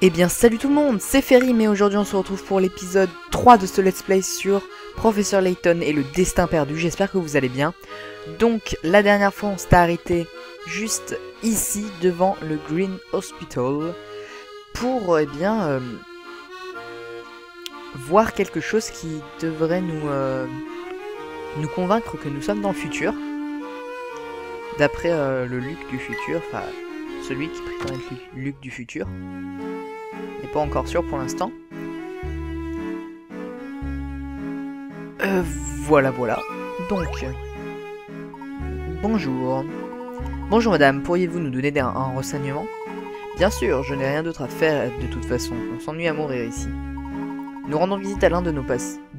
Eh bien salut tout le monde, c'est Ferry, mais aujourd'hui on se retrouve pour l'épisode 3 de ce let's play sur Professeur Layton et le destin perdu. J'espère que vous allez bien. Donc la dernière fois on s'est arrêté juste ici devant le Green Hospital pour voir quelque chose qui devrait nous convaincre que nous sommes dans le futur. D'après le Luc du futur, enfin celui qui prétend être Luc du futur. N'est pas encore sûr pour l'instant. Voilà. Donc, bonjour. Bonjour madame, pourriez-vous nous donner un renseignement? Bien sûr, je n'ai rien d'autre à faire de toute façon. On s'ennuie à mourir ici. Nous rendons visite à l'un de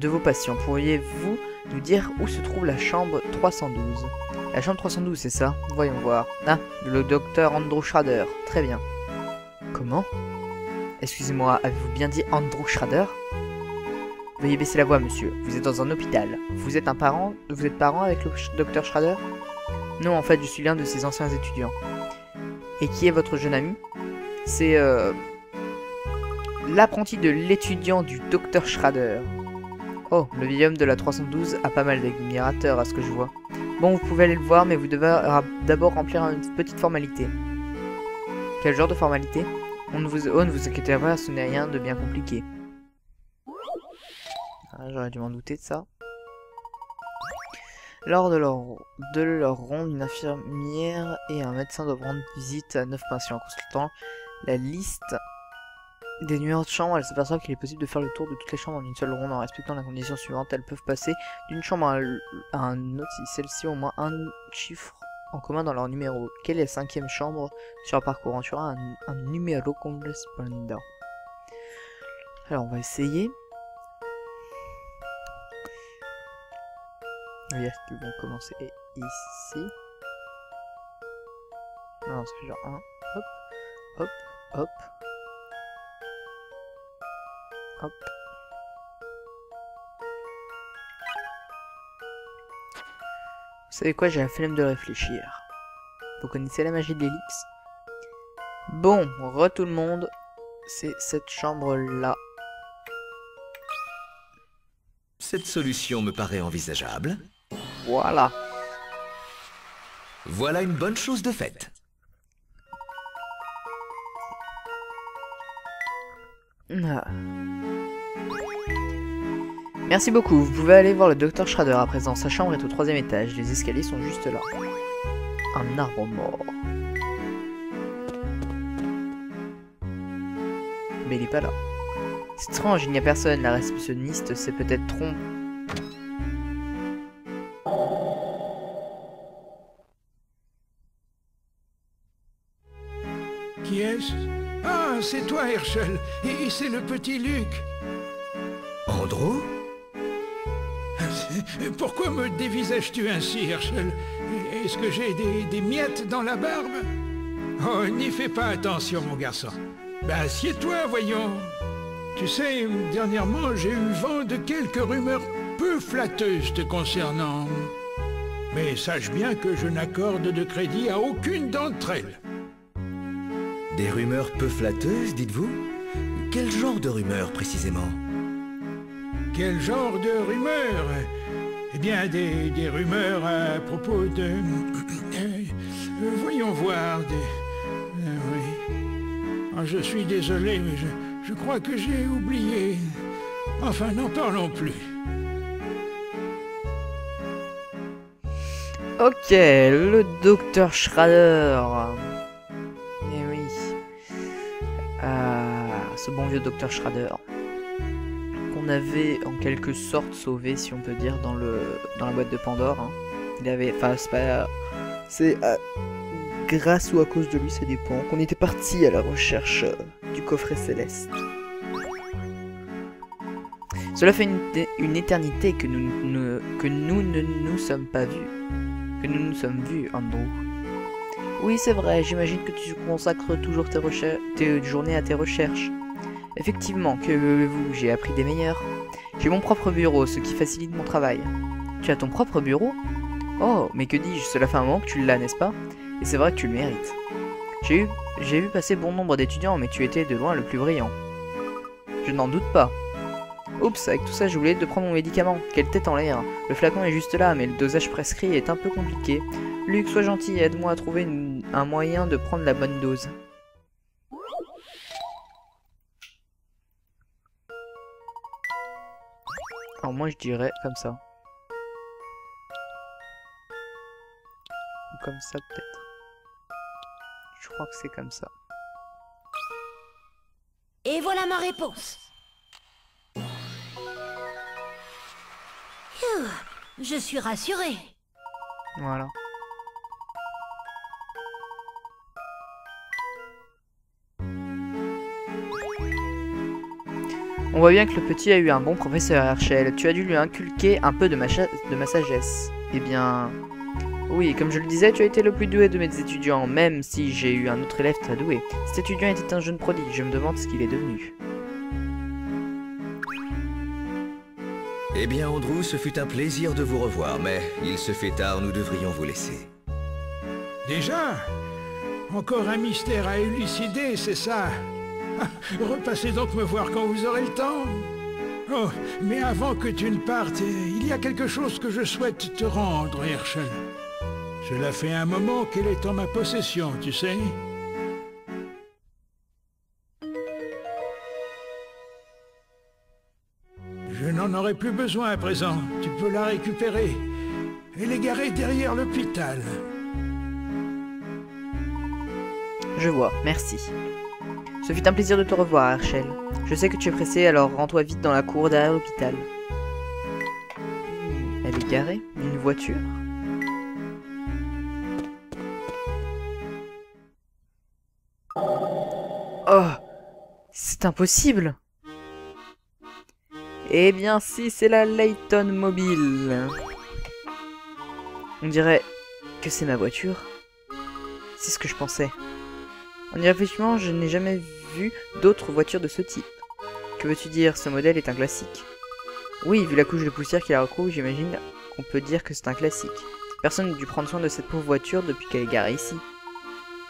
vos patients. Pourriez-vous nous dire où se trouve la chambre 312? La chambre 312, c'est ça? Voyons voir. Ah, le docteur Andrew Schrader. Très bien. Comment? Excusez-moi, avez-vous bien dit Andrew Schrader? Veuillez baisser la voix, monsieur. Vous êtes dans un hôpital. Vous êtes parent avec le docteur Schrader? Non, en fait, je suis l'un de ses anciens étudiants. Et qui est votre jeune ami? C'est l'apprenti de l'étudiant du docteur Schrader. Oh, le vieil homme de la 312 a pas mal d'admirateurs à ce que je vois. Bon, vous pouvez aller le voir, mais vous devez d'abord remplir une petite formalité. Quel genre de formalité? Ne vous inquiétez pas, ce n'est rien de bien compliqué. Ah, j'aurais dû m'en douter de ça. Lors de leur ronde, une infirmière et un médecin doivent rendre visite à 9 patients. En consultant la liste des numéros de chambre, elle s'aperçoit qu'il est possible de faire le tour de toutes les chambres en une seule ronde en respectant la condition suivante. Elles peuvent passer d'une chambre à un autre si celle-ci a au moins un chiffre en commun dans leur numéro. Quelle est la 5e chambre sur le parcours? Tu auras un numéro correspondant. Alors on va essayer. Oui, est-ce qu'ils vont commencer ici? Non, ça fait genre 1. Hop, hop, hop. Hop. Vous savez quoi, j'ai la flemme de réfléchir. Vous connaissez la magie de l'Helix? Bon, tout le monde, c'est cette chambre-là. Cette solution me paraît envisageable. Voilà. Voilà une bonne chose de faite. Ah. Merci beaucoup, vous pouvez aller voir le docteur Schrader à présent. Sa chambre est au 3e étage, les escaliers sont juste là. Un arbre mort. Mais il est pas là. C'est étrange, il n'y a personne, la réceptionniste s'est peut-être trompée. Qui est-ce? Ah, c'est toi, Herschel. Et c'est le petit Luc. Andrew? Pourquoi me dévisages-tu ainsi, Herschel? Est-ce que j'ai des miettes dans la barbe? Oh, n'y fais pas attention, mon garçon. Ben, assieds-toi, voyons. Tu sais, dernièrement, j'ai eu vent de quelques rumeurs peu flatteuses te concernant. Mais sache bien que je n'accorde de crédit à aucune d'entre elles. Des rumeurs peu flatteuses, dites-vous? Quel genre de rumeurs, précisément? Quel genre de rumeurs? Eh bien, des rumeurs à propos de... voyons voir, oui. Oh, je suis désolé, mais je crois que j'ai oublié. Enfin, n'en parlons plus. Ok, le docteur Schrader. Eh oui. Ce bon vieux docteur Schrader. Qu'on avait en quelque sorte sauvé, si on peut dire, dans la boîte de Pandore. Hein. Il avait... Enfin, c'est pas... C'est... grâce ou à cause de lui, ça dépend. Qu'on était parti à la recherche du coffret céleste. Cela fait une éternité que nous ne nous sommes pas vus. Que nous nous sommes vus, Andrew. Oui, c'est vrai, j'imagine que tu consacres toujours tes journées à tes recherches. Effectivement, que voulez-vous, j'ai appris des meilleurs. J'ai mon propre bureau, ce qui facilite mon travail. Tu as ton propre bureau? Oh, mais que dis-je, cela fait un moment que tu l'as, n'est-ce pas? Et c'est vrai que tu le mérites. J'ai eu J'ai vu passer bon nombre d'étudiants, mais tu étais de loin le plus brillant. Je n'en doute pas. Oups, avec tout ça, j'ai oublié de prendre mon médicament. Quelle tête en l'air. Le flacon est juste là, mais le dosage prescrit est un peu compliqué. Luc, sois gentil et aide-moi à trouver un moyen de prendre la bonne dose. Alors moi, je dirais comme ça. Ou comme ça, peut-être. Je crois que c'est comme ça. Et voilà ma réponse. Phew, je suis rassurée. Voilà. On voit bien que le petit a eu un bon professeur, Herschel. Tu as dû lui inculquer un peu de ma sagesse. Eh bien... Oui, comme je le disais, tu as été le plus doué de mes étudiants, même si j'ai eu un autre élève très doué. Cet étudiant était un jeune prodige, je me demande ce qu'il est devenu. Eh bien, Andrew, ce fut un plaisir de vous revoir, mais il se fait tard, nous devrions vous laisser. Déjà? Encore un mystère à élucider, c'est ça? Repassez donc me voir quand vous aurez le temps. Oh, mais avant que tu ne partes, il y a quelque chose que je souhaite te rendre, Herschel. Cela fait un moment qu'elle est en ma possession, tu sais. Je n'en aurai plus besoin à présent. Tu peux la récupérer. Elle est garée derrière l'hôpital. Je vois, merci. Ce fut un plaisir de te revoir, Herschel. Je sais que tu es pressé, alors rends-toi vite dans la cour derrière l'hôpital. Elle est garée? Une voiture? Oh! C'est impossible! Eh bien si, c'est la Layton Mobile. On dirait que c'est ma voiture. C'est ce que je pensais. En y réfléchissant, je n'ai jamais vu d'autres voitures de ce type. Que veux-tu dire? Ce modèle est un classique. Oui, vu la couche de poussière qui la recouvre, j'imagine qu'on peut dire que c'est un classique. Personne n'a dû prendre soin de cette pauvre voiture depuis qu'elle est garée ici.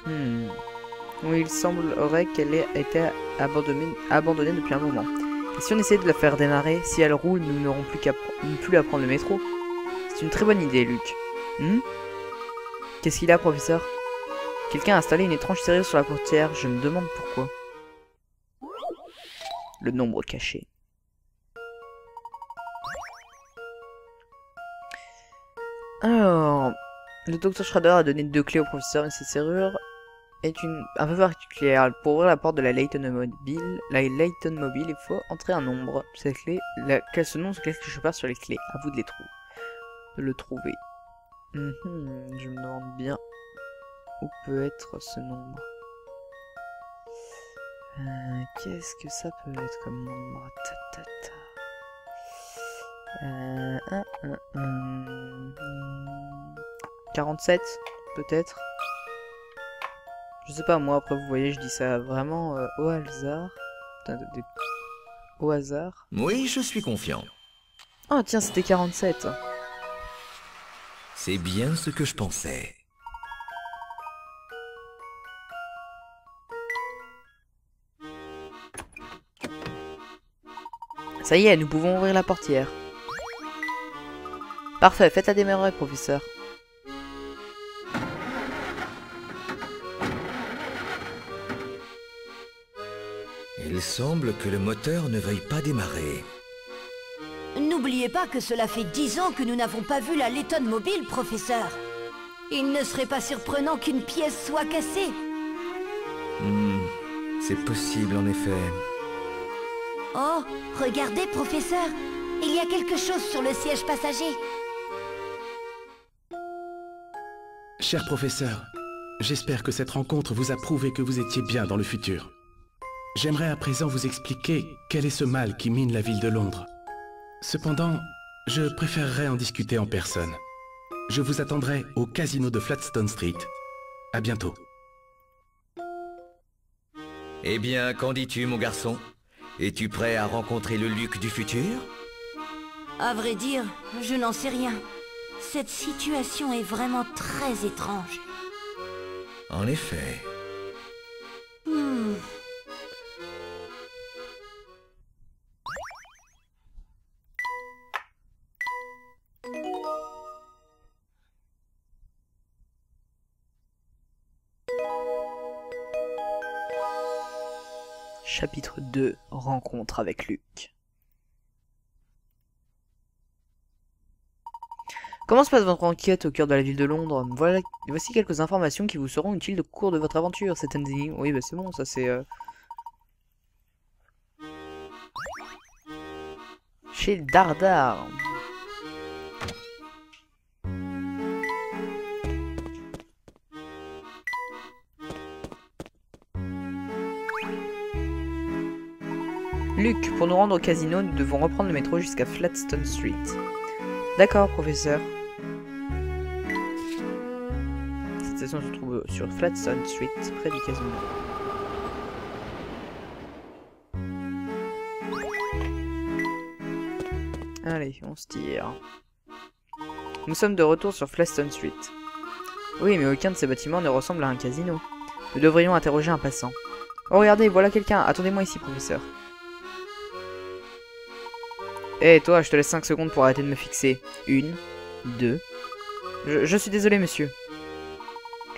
Oui, il semblerait qu'elle ait été abandonnée depuis un moment. Et si on essayait de la faire démarrer, si elle roule, nous n'aurons plus à prendre le métro. C'est une très bonne idée, Luc. Qu'est-ce qu'il a, professeur? Quelqu'un a installé une étrange serrure sur la portière, je me demande pourquoi. Le nombre caché. Alors, le docteur Schrader a donné 2 clés au professeur, mais cette serrure est un peu particulière. Pour ouvrir la porte de la Layton Mobile, il faut entrer un nombre. Cette clé, ce nom se cache quelque part sur les clés. À vous de le trouver. Je me demande bien où peut être ce nombre. Qu'est-ce que ça peut être comme nombre? 47, peut-être. Je sais pas, moi, après, vous voyez, je dis ça vraiment au hasard. Au hasard. Oui, je suis confiant. Oh, tiens, c'était 47. C'est bien ce que je pensais. Ça y est, nous pouvons ouvrir la portière. Parfait, faites-la démarrer, professeur. Il semble que le moteur ne veuille pas démarrer. N'oubliez pas que cela fait 10 ans que nous n'avons pas vu la Layton Mobile, professeur. Il ne serait pas surprenant qu'une pièce soit cassée. C'est possible, en effet. Oh, regardez, professeur. Il y a quelque chose sur le siège passager. Cher professeur, j'espère que cette rencontre vous a prouvé que vous étiez bien dans le futur. J'aimerais à présent vous expliquer quel est ce mal qui mine la ville de Londres. Cependant, je préférerais en discuter en personne. Je vous attendrai au casino de Flatstone Street. À bientôt. Eh bien, qu'en dis-tu, mon garçon? Es-tu prêt à rencontrer le Luc du futur? À vrai dire, je n'en sais rien. Cette situation est vraiment très étrange. En effet. Chapitre 2, rencontre avec Luc. Comment se passe votre enquête au cœur de la ville de Londres? Voici quelques informations qui vous seront utiles au cours de votre aventure. C'est un énigme. Oui, bah c'est bon, ça c'est... Chez Dardar. Luc, pour nous rendre au casino, nous devons reprendre le métro jusqu'à Flatstone Street. D'accord, professeur. Cette station se trouve sur Flatstone Street, près du casino. Allez, on se tire. Nous sommes de retour sur Flatstone Street. Oui, mais aucun de ces bâtiments ne ressemble à un casino. Nous devrions interroger un passant. Oh, regardez, voilà quelqu'un. Attendez-moi ici, professeur. Hé, toi, je te laisse 5 secondes pour arrêter de me fixer. 1, 2... Je suis désolé, monsieur.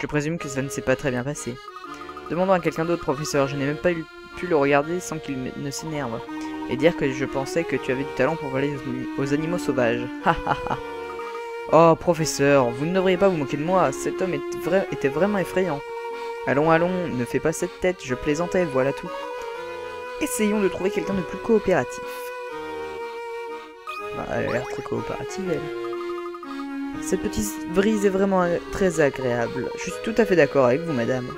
Je présume que ça ne s'est pas très bien passé. Demandons à quelqu'un d'autre, professeur. Je n'ai même pas pu le regarder sans qu'il ne s'énerve. Et dire que je pensais que tu avais du talent pour voler aux animaux sauvages. Ha ha ha. Oh, professeur, vous ne devriez pas vous moquer de moi. Cet homme était vraiment effrayant. Allons, allons, ne fais pas cette tête. Je plaisantais, voilà tout. Essayons de trouver quelqu'un de plus coopératif. Elle a l'air très coopérative, elle. Cette petite brise est vraiment très agréable. Je suis tout à fait d'accord avec vous, madame.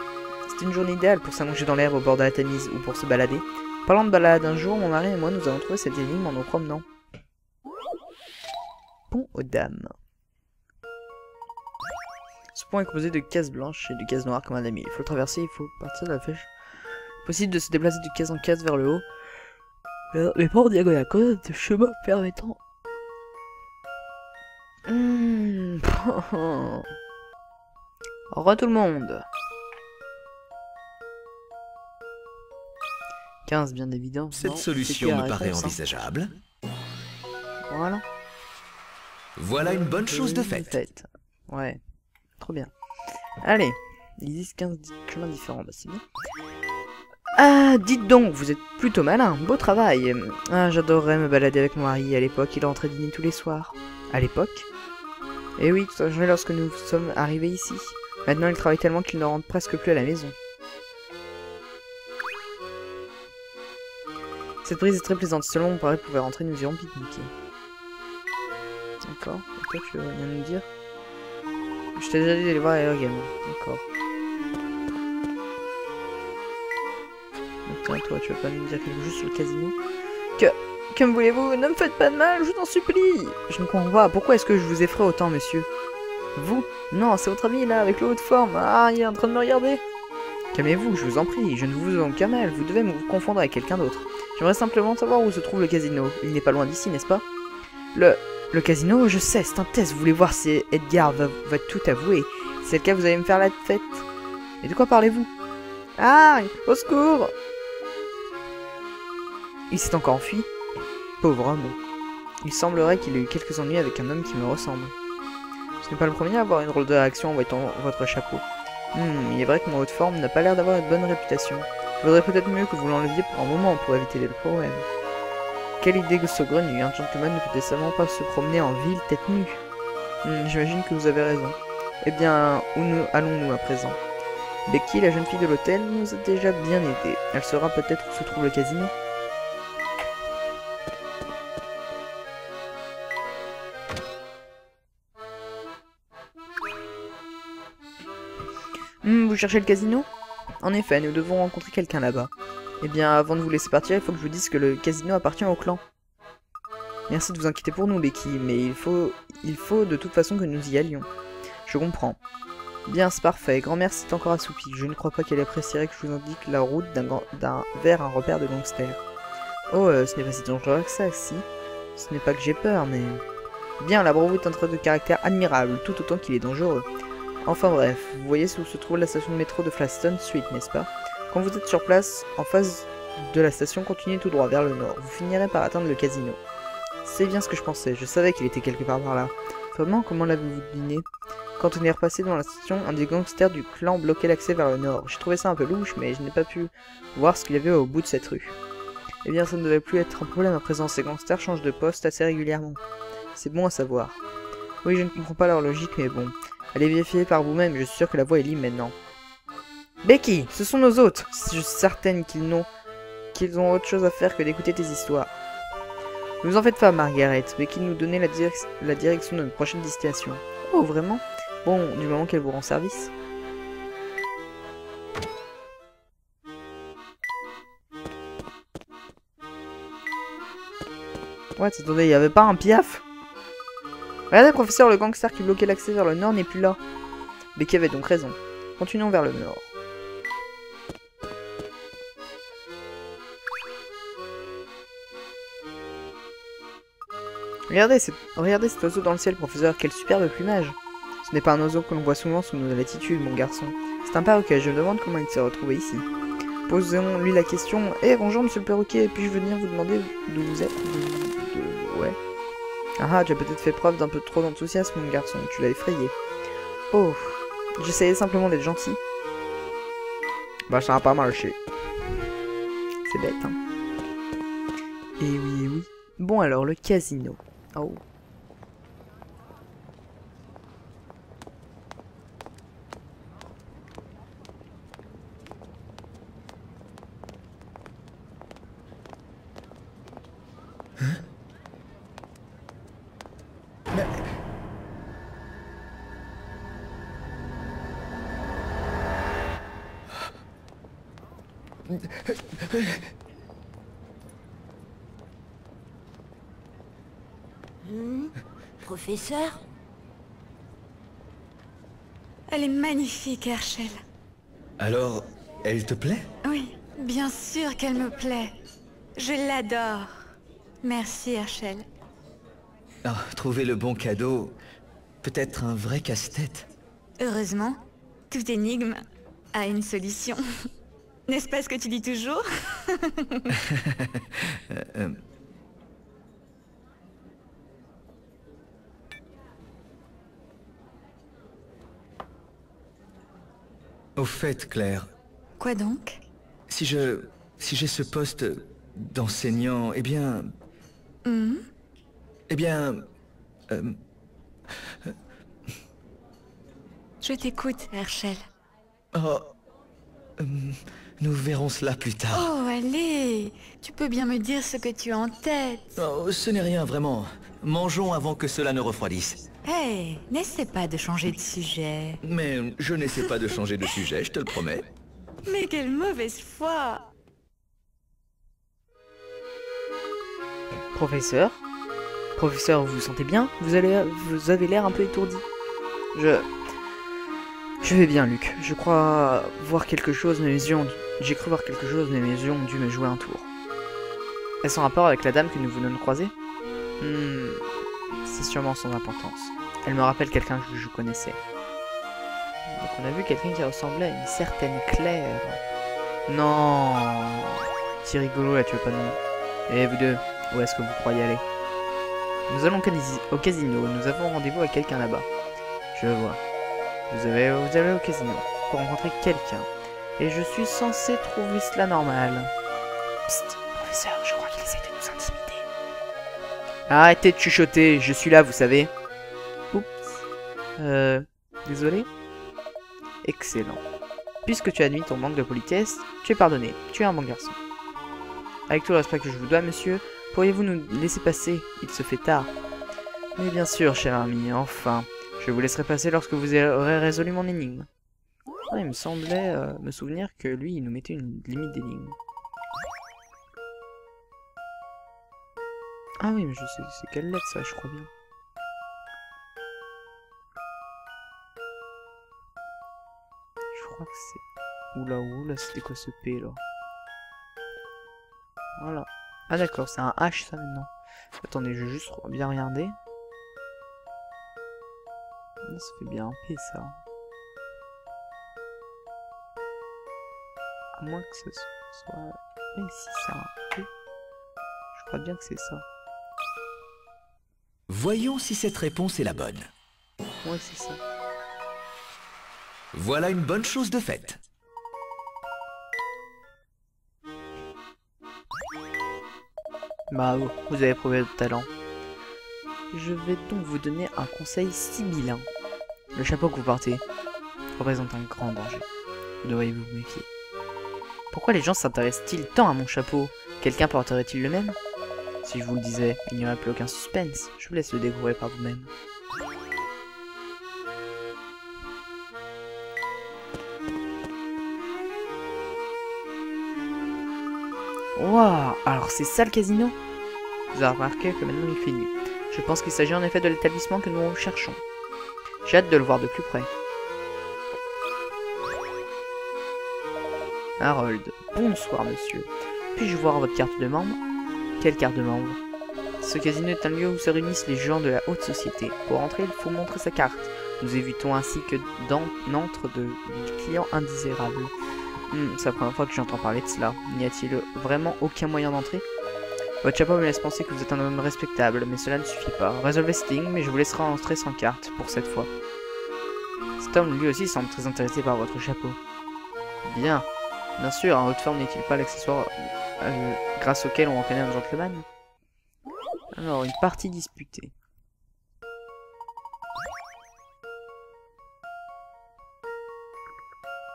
C'est une journée idéale pour s'allonger dans l'herbe au bord de la Tamise ou pour se balader. Parlant de balade, un jour, mon mari et moi, nous avons trouvé cette énigme en nous promenant. Pont aux dames. Ce pont est composé de cases blanches et de cases noires comme un ami. Il faut le traverser, il faut partir de la flèche. Possible de se déplacer de case en case vers le haut. Mais pas en diagonale, quand même, de chemin permettant... Au revoir tout le monde. 15 bien évident. Cette solution me paraît envisageable. Voilà. Voilà une bonne chose de faite. Ouais, trop bien. Allez, ils disent 15 chemins différents, bah c'est bien. Ah, dites donc, vous êtes plutôt malin, beau travail. Ah, j'adorerais me balader avec mon mari. À l'époque, il rentrait dîner tous les soirs. À l'époque? Eh oui, tout à fait lorsque nous sommes arrivés ici. Maintenant, il travaille tellement qu'il ne rentre presque plus à la maison. Cette prise est très plaisante. Selon mon pari pouvait rentrer, nous irons pique-niquer. D'accord. Et toi, tu veux rien nous dire? Je t'ai déjà dit d'aller voir Air Game. D'accord. Tiens, toi, tu vas pas nous dire quelque chose sur le casino? Que me voulez-vous? Ne me faites pas de mal, je vous en supplie! Je ne comprends pas. Pourquoi est-ce que je vous effraie autant, monsieur? Vous? Non, c'est votre ami, là, avec le haut de forme. Ah, il est en train de me regarder. Calmez-vous, je vous en prie. Je ne vous veux aucun mal. Vous devez me confondre avec quelqu'un d'autre. J'aimerais simplement savoir où se trouve le casino. Il n'est pas loin d'ici, n'est-ce pas? Le casino, je sais, c'est un test. Vous voulez voir si Edgar va tout avouer. Si c'est le cas, vous allez me faire la fête. Et de quoi parlez-vous? Ah, au secours! Il s'est encore enfui. Pauvre homme. Il semblerait qu'il ait eu quelques ennuis avec un homme qui me ressemble. Ce n'est pas le premier à avoir une drôle de réaction en voyant votre chapeau. Il est vrai que mon haut de forme n'a pas l'air d'avoir une bonne réputation. Il vaudrait peut-être mieux que vous l'enleviez pour un moment pour éviter les problèmes. Quelle idée saugrenue, un gentleman ne peut décemment pas se promener en ville tête nue. J'imagine que vous avez raison. Eh bien, où allons-nous à présent? Becky, la jeune fille de l'hôtel, nous a déjà bien aidés. Elle saura peut-être où se trouve le casino. Vous cherchez le casino? En effet, nous devons rencontrer quelqu'un là-bas. Eh bien, avant de vous laisser partir, il faut que je vous dise que le casino appartient au clan. Merci de vous inquiéter pour nous, Becky, mais il faut de toute façon que nous y allions. Je comprends. Bien, c'est parfait. Grand-mère s'est encore assoupie. Je ne crois pas qu'elle apprécierait que je vous indique la route vers un repère de gangsters. Oh, ce n'est pas si dangereux que ça, si. Ce n'est pas que j'ai peur, mais... Bien, la bravoure est un trait de caractère admirable, tout autant qu'il est dangereux. Enfin bref, vous voyez où se trouve la station de métro de Flatstone Street, n'est-ce pas? Quand vous êtes sur place, en face de la station, continuez tout droit vers le nord. Vous finirez par atteindre le casino. C'est bien ce que je pensais, je savais qu'il était quelque part par là. Vraiment, comment l'avez-vous deviné? Quand on est repassé dans la station, un des gangsters du clan bloquait l'accès vers le nord. J'ai trouvé ça un peu louche, mais je n'ai pas pu voir ce qu'il y avait au bout de cette rue. Eh bien, ça ne devait plus être un problème à présent. Ces gangsters changent de poste assez régulièrement. C'est bon à savoir. Oui, je ne comprends pas leur logique, mais bon. Allez vérifier par vous-même, je suis sûr que la voie est libre maintenant. Becky, ce sont nos hôtes. Je suis certaine qu'ils ont autre chose à faire que d'écouter tes histoires. Ne vous en faites pas, Margaret. Becky nous donnait la direction de notre prochaine destination. Oh, vraiment? Bon, du moment qu'elle vous rend service. What? Attendez, il y avait pas un piaf? Regardez, professeur, le gangster qui bloquait l'accès vers le nord n'est plus là. Becky avait donc raison. Continuons vers le nord. Regardez cet oiseau dans le ciel, professeur, quel superbe plumage. Ce n'est pas un oiseau que l'on voit souvent sous nos latitudes, mon garçon. C'est un perroquet, je me demande comment il s'est retrouvé ici. Posons-lui la question. Eh, bonjour, monsieur le perroquet, puis-je venir vous demander d'où vous êtes? Ouais. Ah, tu as peut-être fait preuve d'un peu trop d'enthousiasme, mon garçon, tu l'as effrayé. Oh, j'essayais simplement d'être gentil. Bah, ça n'a pas marché. C'est bête, hein. Et oui, et oui. Bon alors, le casino. Oh. Professeur? Elle est magnifique, Herschel. Alors, elle te plaît? Oui, bien sûr qu'elle me plaît. Je l'adore. Merci, Herschel. Ah, trouver le bon cadeau peut être un vrai casse-tête. Heureusement, toute énigme a une solution. N'est-ce pas ce que tu dis toujours? Au fait, Claire, Quoi donc? si j'ai ce poste d'enseignant, eh bien... Eh bien... Je t'écoute, Herschel. Oh... nous verrons cela plus tard. Oh, allez! Tu peux bien me dire ce que tu as en tête. Oh, ce n'est rien, vraiment. Mangeons avant que cela ne refroidisse. Hey, n'essaie pas de changer de sujet. Mais je n'essaie pas de changer de sujet, je te le promets. Mais quelle mauvaise foi! Professeur? Professeur, vous vous sentez bien? Vous avez l'air un peu étourdi. Je vais bien, Luc. Je crois voir quelque chose, mais mes yeux j'ai cru voir quelque chose, mais mes yeux ont dû me jouer un tour. Est-ce en rapport avec la dame que nous venons de croiser? C'est sûrement sans importance. Elle me rappelle quelqu'un que je connaissais. Donc on a vu quelqu'un qui ressemblait à une certaine Claire. Non. C'est rigolo là, tu veux pas de nom. Et vous deux, où est-ce que vous croyez aller? Nous allons au casino, nous avons rendez-vous avec quelqu'un là-bas. Je vois. Vous allez au casino pour rencontrer quelqu'un. Et je suis censé trouver cela normal. Psst, professeur, je crois qu'il essaie de nous intimider. Arrêtez de chuchoter, je suis là, vous savez. Oups. Désolé. Excellent. Puisque tu admis ton manque de politesse, tu es pardonné. Tu es un bon garçon. Avec tout le respect que je vous dois, monsieur, pourriez-vous nous laisser passer? Il se fait tard. Mais bien sûr, cher ami, enfin. Je vous laisserai passer lorsque vous aurez résolu mon énigme. Ah, il me semblait me souvenir que lui, il nous mettait une limite d'énigme. Ah oui, mais je sais, c'est quelle lettre ça, je crois bien. Je crois que c'est... Oula, c'était quoi ce P là? Voilà. Ah d'accord, c'est un H ça maintenant. Attendez, je vais juste bien regarder. Ça fait bien un P ça. À moins que ce soit... Et si c'est un P. Je crois bien que c'est ça. Voyons si cette réponse est la bonne. Ouais, c'est ça. Voilà une bonne chose de faite. Bravo, vous avez prouvé votre talent. Je vais donc vous donner un conseil sibyllin. Le chapeau que vous portez représente un grand danger. Vous devriez vous méfier. Pourquoi les gens s'intéressent-ils tant à mon chapeau? Quelqu'un porterait-il le même? Si je vous le disais, il n'y aurait plus aucun suspense. Je vous laisse le découvrir par vous-même. Waouh, alors c'est ça le casino? Vous avez remarqué que maintenant il fait nuit. Je pense qu'il s'agit en effet de l'établissement que nous cherchons. J'ai hâte de le voir de plus près. Harold, bonsoir monsieur. Puis-je voir votre carte de membre? Quelle carte de membre? Ce casino est un lieu où se réunissent les gens de la haute société. Pour entrer, il faut montrer sa carte. Nous évitons ainsi que n'entre de clients indésirables. C'est la première fois que j'entends parler de cela. N'y a-t-il vraiment aucun moyen d'entrer? Votre chapeau me laisse penser que vous êtes un homme respectable, mais cela ne suffit pas. Résolvez ce ding, mais je vous laisserai entrer sans carte, pour cette fois. Cet homme, lui aussi, semble très intéressé par votre chapeau. Bien. Bien sûr, un haute forme n'est-il pas l'accessoire grâce auquel on reconnaît un gentleman? Alors, une partie disputée.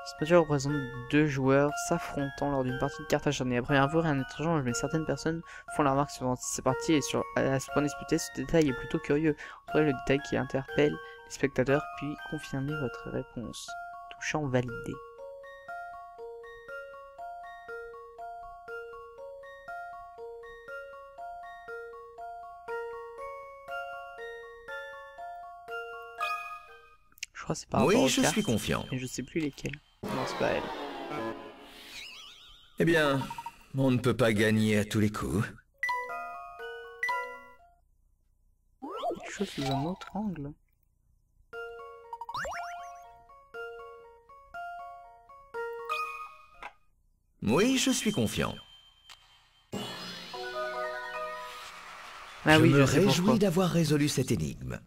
Ce match représente deux joueurs s'affrontant lors d'une partie de cartes acharnée. À première vue, rien n'est étrange, mais certaines personnes font la remarque sur ces parties et à ce point disputé, ce détail est plutôt curieux. Trouvez le détail qui interpelle les spectateurs, puis confirmez votre réponse. Touchant validé. Je crois que c'est par rapport aux Oui, je cartes, suis confiant. mais je sais plus lesquelles. Non, c'est pas elle. Eh bien, on ne peut pas gagner à tous les coups. Quelque chose sous un autre angle. Oui, je suis confiant. Ah oui, je me sais pourquoi. réjouis d'avoir résolu cette énigme.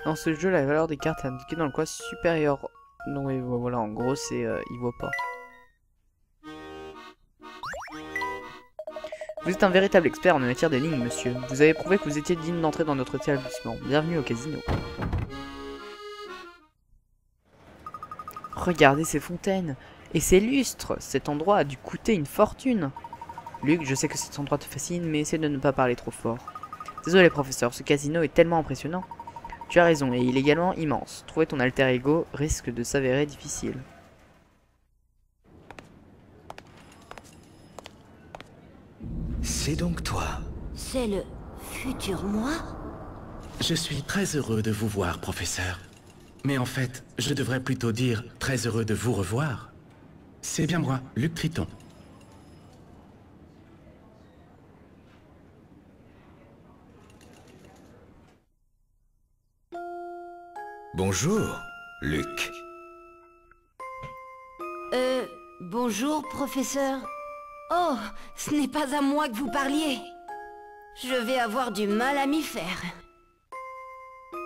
Dans ce jeu, la valeur des cartes est indiquée dans le coin supérieur. Non, oui, voilà, en gros, c'est il voit pas. Vous êtes un véritable expert en matière d'énigmes, monsieur. Vous avez prouvé que vous étiez digne d'entrer dans notre établissement. Bienvenue au casino. Regardez ces fontaines et ces lustres. Cet endroit a dû coûter une fortune. Luc, je sais que cet endroit te fascine, mais essaie de ne pas parler trop fort. Désolé, professeur, ce casino est tellement impressionnant. Tu as raison, et il est également immense. Trouver ton alter ego risque de s'avérer difficile. C'est donc toi. C'est le futur moi? Je suis très heureux de vous voir, professeur. Mais en fait, je devrais plutôt dire très heureux de vous revoir. C'est bien moi, Luc Triton. Bonjour, Luc. Bonjour, professeur. Oh, ce n'est pas à moi que vous parliez. Je vais avoir du mal à m'y faire.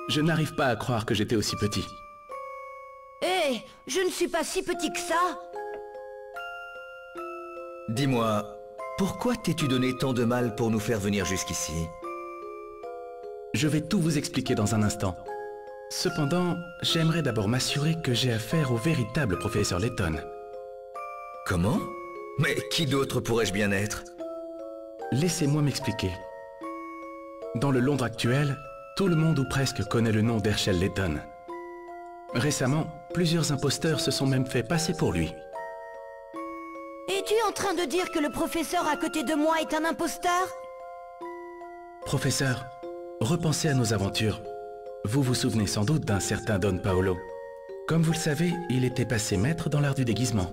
Je n'arrive pas à croire que j'étais aussi petit. Hé, je ne suis pas si petit que ça. Dis-moi, pourquoi t'es-tu donné tant de mal pour nous faire venir jusqu'ici? Je vais tout vous expliquer dans un instant. Cependant, j'aimerais d'abord m'assurer que j'ai affaire au véritable professeur Layton. Comment? Mais qui d'autre pourrais-je bien être? Laissez-moi m'expliquer. Dans le Londres actuel, tout le monde ou presque connaît le nom d'Herschel Layton. Récemment, plusieurs imposteurs se sont même fait passer pour lui. Es-tu en train de dire que le professeur à côté de moi est un imposteur? Professeur, repensez à nos aventures. Vous vous souvenez sans doute d'un certain Don Paolo. Comme vous le savez, il était passé maître dans l'art du déguisement.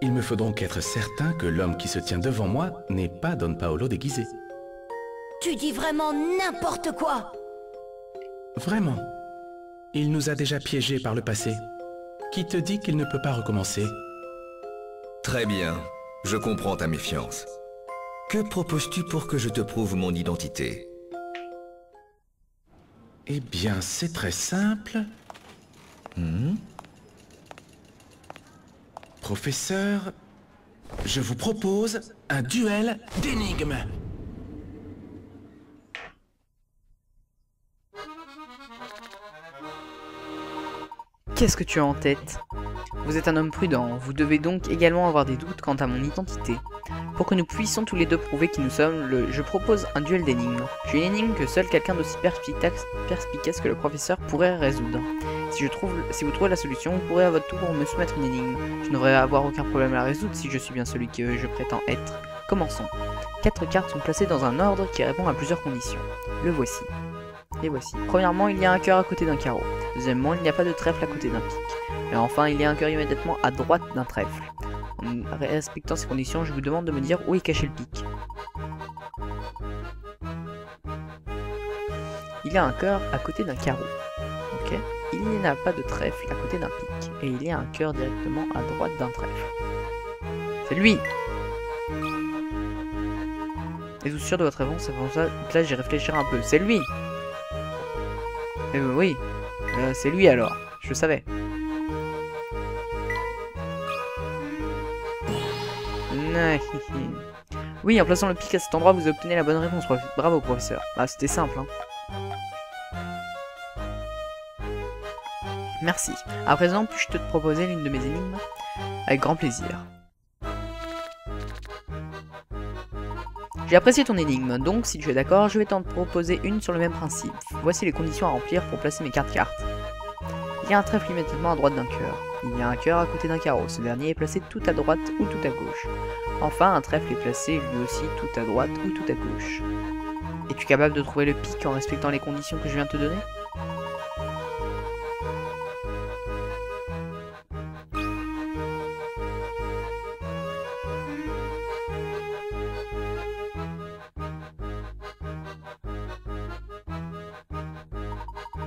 Il me faut donc être certain que l'homme qui se tient devant moi n'est pas Don Paolo déguisé. Tu dis vraiment n'importe quoi! Vraiment. Il nous a déjà piégés par le passé. Qui te dit qu'il ne peut pas recommencer? Très bien, je comprends ta méfiance. Que proposes-tu pour que je te prouve mon identité? Eh bien, c'est très simple. Professeur, je vous propose un duel d'énigmes. Qu'est-ce que tu as en tête? Vous êtes un homme prudent, vous devez donc également avoir des doutes quant à mon identité. Pour que nous puissions tous les deux prouver qui nous sommes, je propose un duel d'énigmes. J'ai une énigme que seul quelqu'un d'aussi perspicace que le professeur pourrait résoudre. Si vous trouvez la solution, vous pourrez à votre tour me soumettre une énigme. Je ne devrais avoir aucun problème à la résoudre si je suis bien celui que je prétends être. Commençons. 4 cartes sont placées dans un ordre qui répond à plusieurs conditions. Le voici. Les voici. Premièrement, il y a un cœur à côté d'un carreau. Deuxièmement, il n'y a pas de trèfle à côté d'un pic. Et enfin, il y a un cœur immédiatement à droite d'un trèfle. En respectant ces conditions, je vous demande de me dire où est caché le pic. Il y a un cœur à côté d'un carreau. Ok. Il n'y a pas de trèfle à côté d'un pic. Et il y a un cœur directement à droite d'un trèfle. C'est lui! Êtes-vous sûr de votre réponse? C'est pour ça que là, j'y réfléchir un peu. C'est lui! Oui. C'est lui alors. Je le savais. Oui, en plaçant le pic à cet endroit, vous obtenez la bonne réponse. Bravo, professeur. Ah, c'était simple, hein. Merci. À présent, puis-je te proposer l'une de mes énigmes? Avec grand plaisir. J'ai apprécié ton énigme, donc si tu es d'accord, je vais t'en proposer une sur le même principe. Voici les conditions à remplir pour placer mes 4 cartes. Il y a un trèfle immédiatement à droite d'un cœur. Il y a un cœur à côté d'un carreau. Ce dernier est placé tout à droite ou tout à gauche. Enfin, un trèfle est placé lui aussi tout à droite ou tout à gauche. Es-tu capable de trouver le pic en respectant les conditions que je viens de te donner?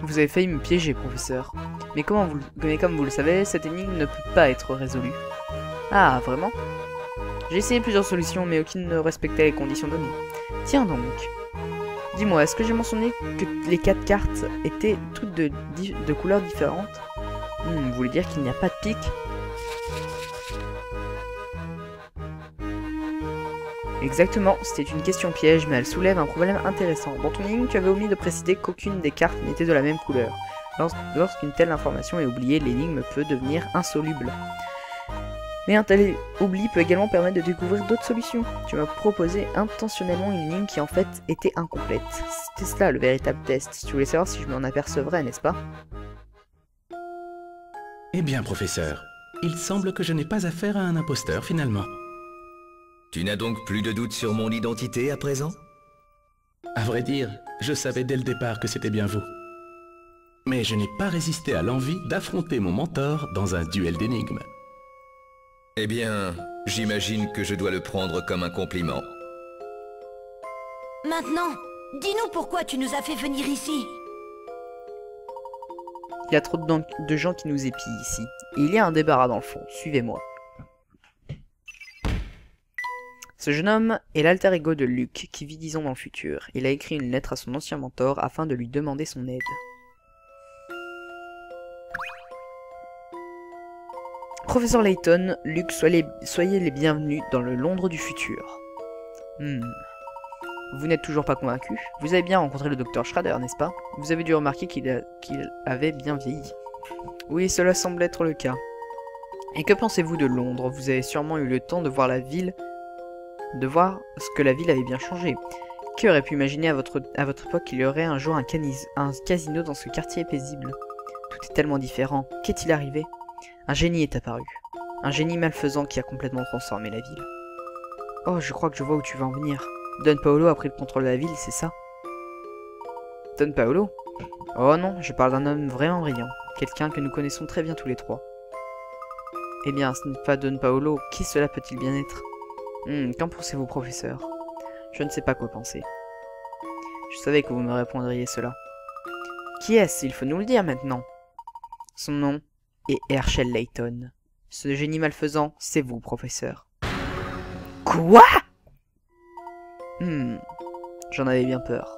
Vous avez failli me piéger, professeur. Mais comme vous le savez, cette énigme ne peut pas être résolue. Ah, vraiment? J'ai essayé plusieurs solutions, mais aucune ne respectait les conditions données. Tiens donc. Dis-moi, est-ce que j'ai mentionné que les 4 cartes étaient toutes de couleurs différentes? Vous voulez dire qu'il n'y a pas de pic? Exactement, c'était une question piège, mais elle soulève un problème intéressant. Dans ton énigme, tu avais omis de préciser qu'aucune des cartes n'était de la même couleur. Lorsqu'une telle information est oubliée, l'énigme peut devenir insoluble. Mais un tel oubli peut également permettre de découvrir d'autres solutions. Tu m'as proposé intentionnellement une énigme qui en fait était incomplète. C'était cela le véritable test. Tu voulais savoir si je m'en apercevrais, n'est-ce pas? Eh bien, professeur, il semble que je n'ai pas affaire à un imposteur finalement. Tu n'as donc plus de doute sur mon identité à présent? À vrai dire, je savais dès le départ que c'était bien vous. Mais je n'ai pas résisté à l'envie d'affronter mon mentor dans un duel d'énigmes. Eh bien, j'imagine que je dois le prendre comme un compliment. Maintenant, dis-nous pourquoi tu nous as fait venir ici. Il y a trop de gens qui nous épient ici. Et il y a un débarras dans le fond. Suivez-moi. Ce jeune homme est l'alter ego de Luke, qui vit 10 ans dans le futur. Il a écrit une lettre à son ancien mentor afin de lui demander son aide. Professeur Layton, Luke, soyez les bienvenus dans le Londres du futur. Vous n'êtes toujours pas convaincu? Vous avez bien rencontré le docteur Schrader, n'est-ce pas? Vous avez dû remarquer qu'il avait bien vieilli. Oui, cela semble être le cas. Et que pensez-vous de Londres? Vous avez sûrement eu le temps de voir ce que la ville avait bien changé. Qui aurait pu imaginer à votre époque qu'il y aurait un jour un casino dans ce quartier paisible? Tout est tellement différent. Qu'est-il arrivé? Un génie est apparu. Un génie malfaisant qui a complètement transformé la ville. Oh, je crois que je vois où tu vas en venir. Don Paolo a pris le contrôle de la ville, c'est ça? Don Paolo? Oh non, je parle d'un homme vraiment brillant. Quelqu'un que nous connaissons très bien tous les trois. Eh bien, ce n'est pas Don Paolo. Qui cela peut-il bien être? Qu'en pensez-vous, professeur? Je ne sais pas quoi penser. Je savais que vous me répondriez cela. Qui est-ce? Il faut nous le dire maintenant. Son nom est Herschel Layton. Ce génie malfaisant, c'est vous, professeur. Quoi? J'en avais bien peur.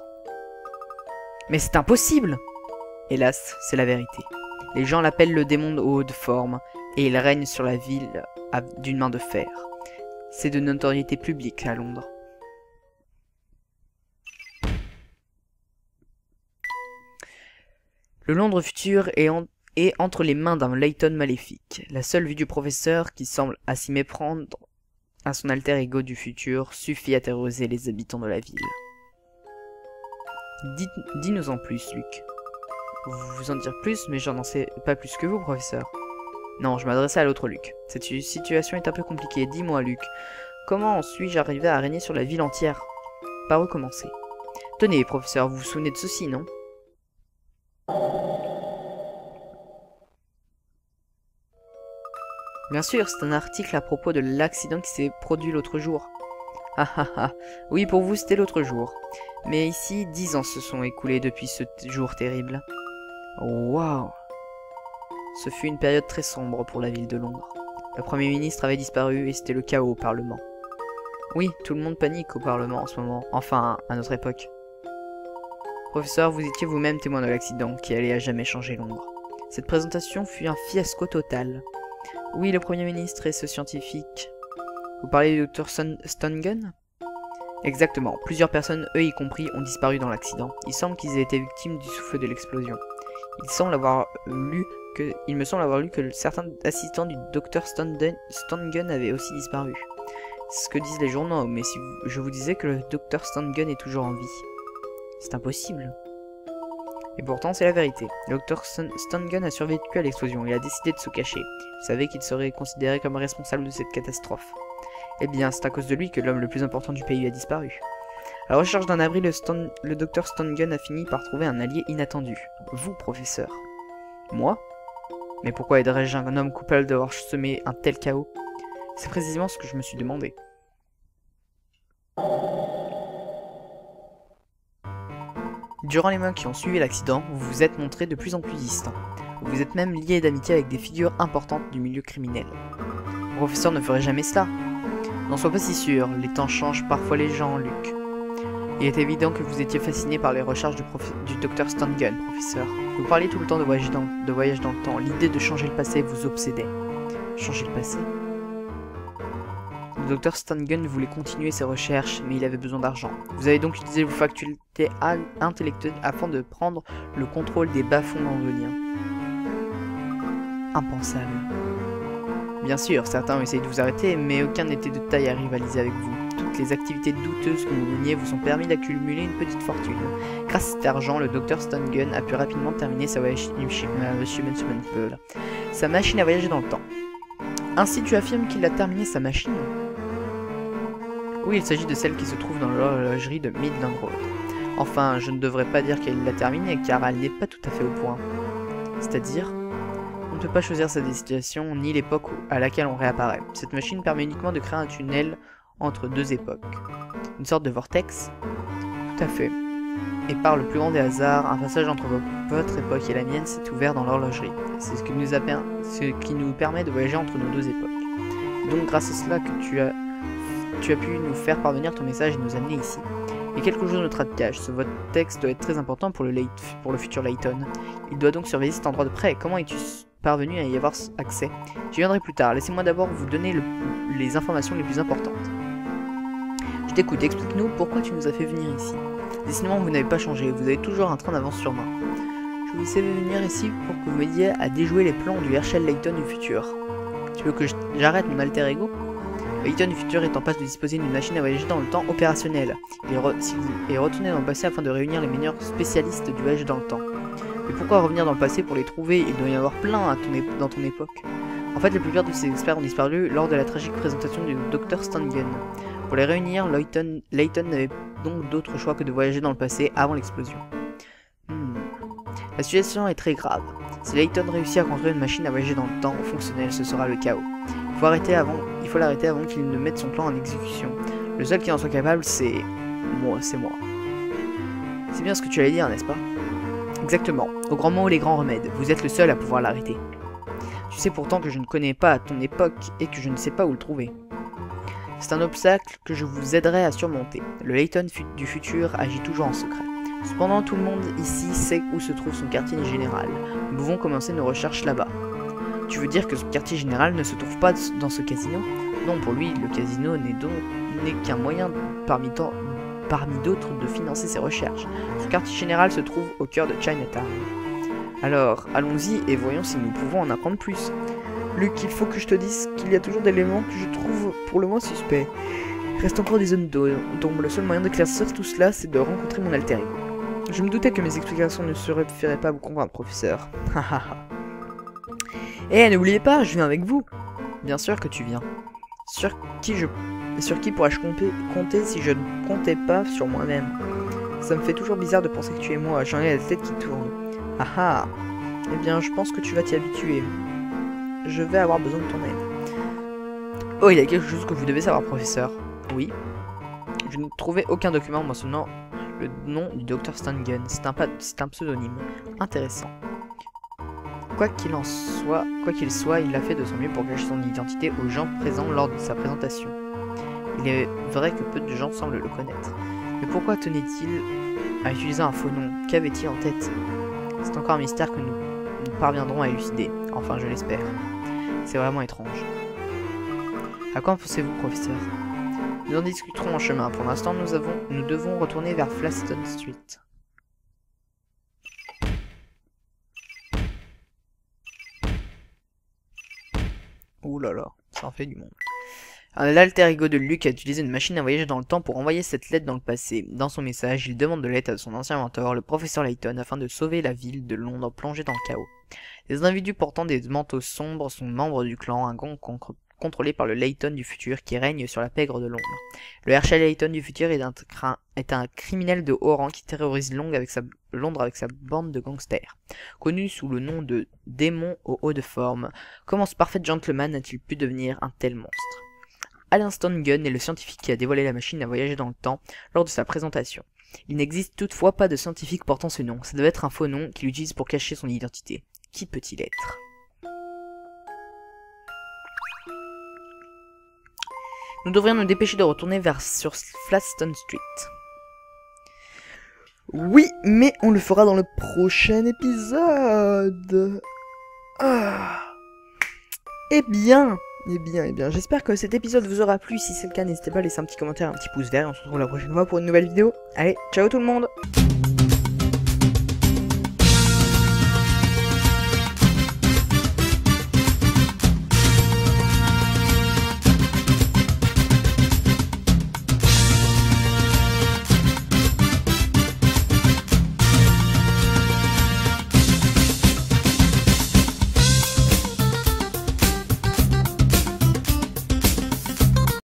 Mais c'est impossible! Hélas, c'est la vérité. Les gens l'appellent le démon de haute forme, et il règne sur la ville d'une main de fer. C'est de notoriété publique à Londres. Le Londres futur est entre les mains d'un Layton maléfique. La seule vue du professeur, qui semble à s'y méprendre à son alter ego du futur, suffit à terroriser les habitants de la ville. Dis-nous en plus, Luc. Vous en dire plus, mais j'en sais pas plus que vous, professeur. Non, je m'adressais à l'autre Luc. Cette situation est un peu compliquée. Dis-moi, Luc, comment suis-je arrivé à régner sur la ville entière? Par où commencer? Tenez, professeur, vous vous souvenez de ceci, non? Bien sûr, c'est un article à propos de l'accident qui s'est produit l'autre jour. Ah ah ah, oui, pour vous c'était l'autre jour. Mais ici, 10 ans se sont écoulés depuis ce jour terrible. Waouh! Ce fut une période très sombre pour la ville de Londres. Le Premier ministre avait disparu et c'était le chaos au Parlement. Oui, tout le monde panique au Parlement en ce moment, enfin, à notre époque. Professeur, vous étiez vous-même témoin de l'accident qui allait à jamais changer Londres. Cette présentation fut un fiasco total. Oui, le Premier ministre et ce scientifique. Vous parlez du Dr Stongun? Exactement. Plusieurs personnes, eux y compris, ont disparu dans l'accident. Il semble qu'ils aient été victimes du souffle de l'explosion. Il me semble avoir lu que certains assistants du Dr Stongun avaient aussi disparu. C'est ce que disent les journaux, mais si je vous disais que le Dr Stongun est toujours en vie. C'est impossible. Et pourtant, c'est la vérité. Le Dr Stongun a survécu à l'explosion. Il a décidé de se cacher. Vous savez qu'il serait considéré comme responsable de cette catastrophe. Eh bien, c'est à cause de lui que l'homme le plus important du pays a disparu. À la recherche d'un abri, le Dr Stongun a fini par trouver un allié inattendu. Vous, professeur. Moi? Mais pourquoi aiderais-je un homme coupable d'avoir semé un tel chaos? C'est précisément ce que je me suis demandé. Durant les mois qui ont suivi l'accident, vous vous êtes montré de plus en plus distant. Vous vous êtes même lié d'amitié avec des figures importantes du milieu criminel. Le professeur ne ferait jamais cela. N'en sois pas si sûr, les temps changent parfois les gens, Luc. Il est évident que vous étiez fasciné par les recherches du Dr Stongun, professeur. Vous parliez tout le temps de voyage dans le temps. L'idée de changer le passé vous obsédait. Changer le passé? Le Dr Stongun voulait continuer ses recherches, mais il avait besoin d'argent. Vous avez donc utilisé vos facultés intellectuelles afin de prendre le contrôle des bas-fonds londoniens. Impensable. Bien sûr, certains ont essayé de vous arrêter, mais aucun n'était de taille à rivaliser avec vous. Toutes les activités douteuses que vous meniez vous ont permis d'accumuler une petite fortune. Grâce à cet argent, le Dr Stongun a pu rapidement terminer sa machine à voyager dans le temps. Ainsi, tu affirmes qu'il a terminé sa machine? Oui, il s'agit de celle qui se trouve dans l'horlogerie de Midland Road. Enfin, je ne devrais pas dire qu'elle l'a terminée, car elle n'est pas tout à fait au point. C'est-à-dire, on ne peut pas choisir sa destination, ni l'époque à laquelle on réapparaît. Cette machine permet uniquement de créer un tunnel entre deux époques. Une sorte de vortex? Tout à fait. Et par le plus grand des hasards, un passage entre votre époque et la mienne s'est ouvert dans l'horlogerie. C'est ce qui nous permet de voyager entre nos deux époques. Donc grâce à cela que tu as pu nous faire parvenir ton message et nous amener ici. Et quelque chose de traquage. Ce votre texte doit être très important pour le futur Layton. Il doit donc surveiller cet endroit de près. Comment es-tu parvenu à y avoir accès? J'y viendrai plus tard. Laissez-moi d'abord vous donner les informations les plus importantes. Je t'écoute. Explique-nous pourquoi tu nous as fait venir ici. Décidément, vous n'avez pas changé. Vous avez toujours un train d'avance sur moi. Je vous ai fait venir ici pour que vous m'aidiez à déjouer les plans du Herschel Layton du futur. Tu veux que j'arrête mon alter ego? Layton du futur est en passe de disposer d'une machine à voyager dans le temps opérationnelle. Il est retourné dans le passé afin de réunir les meilleurs spécialistes du voyage dans le temps. Mais pourquoi revenir dans le passé pour les trouver? Il doit y en avoir plein dans ton époque. En fait, la plupart de ces experts ont disparu lors de la tragique présentation du Dr Stongun. Pour les réunir, Layton n'avait donc d'autre choix que de voyager dans le passé avant l'explosion. La situation est très grave. Si Layton réussit à construire une machine à voyager dans le temps fonctionnelle, ce sera le chaos. Il faut l'arrêter avant qu'il ne mette son plan en exécution. Le seul qui en soit capable, c'est moi. C'est bien ce que tu allais dire, n'est-ce pas? Exactement. Au grand mot, les grands remèdes. Vous êtes le seul à pouvoir l'arrêter. Tu sais pourtant que je ne connais pas ton époque et que je ne sais pas où le trouver. C'est un obstacle que je vous aiderai à surmonter. Le Layton du futur agit toujours en secret. Cependant, tout le monde ici sait où se trouve son quartier général. Nous pouvons commencer nos recherches là-bas. Tu veux dire que son quartier général ne se trouve pas dans ce casino? Non, pour lui, le casino n'est qu'un moyen parmi d'autres de financer ses recherches. Son quartier général se trouve au cœur de Chinatown. Alors, allons-y et voyons si nous pouvons en apprendre plus. Luc, il faut que je te dise qu'il y a toujours des éléments que je trouve pour le moins suspects. Il reste encore des zones d'ombre. Le seul moyen de clarifier tout cela, c'est de rencontrer mon alter ego. Je me doutais que mes explications ne se feraient pas vous convaincre, professeur. Eh, n'oubliez pas, je viens avec vous. Bien sûr que tu viens. Sur qui pourrais-je compter si je ne comptais pas sur moi-même? Ça me fait toujours bizarre de penser que tu es moi, j'en ai la tête qui tourne. Eh bien, je pense que tu vas t'y habituer. Je vais avoir besoin de ton aide. Oh, il y a quelque chose que vous devez savoir, professeur. Oui. Je n'ai trouvé aucun document mentionnant le nom du Dr. Stangun. C'est un pseudonyme. Intéressant. Quoi qu'il soit, il a fait de son mieux pour cacher son identité aux gens présents lors de sa présentation. Il est vrai que peu de gens semblent le connaître. Mais pourquoi tenait-il à utiliser un faux nom? Qu'avait-il en tête? C'est encore un mystère que nous parviendrons à élucider. Enfin, je l'espère. C'est vraiment étrange. À quoi pensez-vous, professeur? Nous en discuterons en chemin. Pour l'instant, nous devons retourner vers Flaston Street. Ouh là là, ça en fait du monde. L'alter ego de Luke a utilisé une machine à voyager dans le temps pour envoyer cette lettre dans le passé. Dans son message, il demande de l'aide à son ancien mentor, le professeur Layton, afin de sauver la ville de Londres plongée dans le chaos. Les individus portant des manteaux sombres sont membres du clan, un gang contrôlé par le Layton du futur qui règne sur la pègre de Londres. Le Herschel Layton du futur est un criminel de haut rang qui terrorise Londres avec sa bande de gangsters. Connu sous le nom de démon au haut de forme, comment ce parfait gentleman a-t-il pu devenir un tel monstre? Alan Stangun est le scientifique qui a dévoilé la machine à voyager dans le temps lors de sa présentation. Il n'existe toutefois pas de scientifique portant ce nom, ça devait être un faux nom qu'il utilise pour cacher son identité. Qui peut-il être? Nous devrions nous dépêcher de retourner sur Flaston Street. Oui, mais on le fera dans le prochain épisode. Eh bien, j'espère que cet épisode vous aura plu. Si c'est le cas, n'hésitez pas à laisser un petit commentaire, un petit pouce vert. Et on se retrouve la prochaine fois pour une nouvelle vidéo. Allez, ciao tout le monde!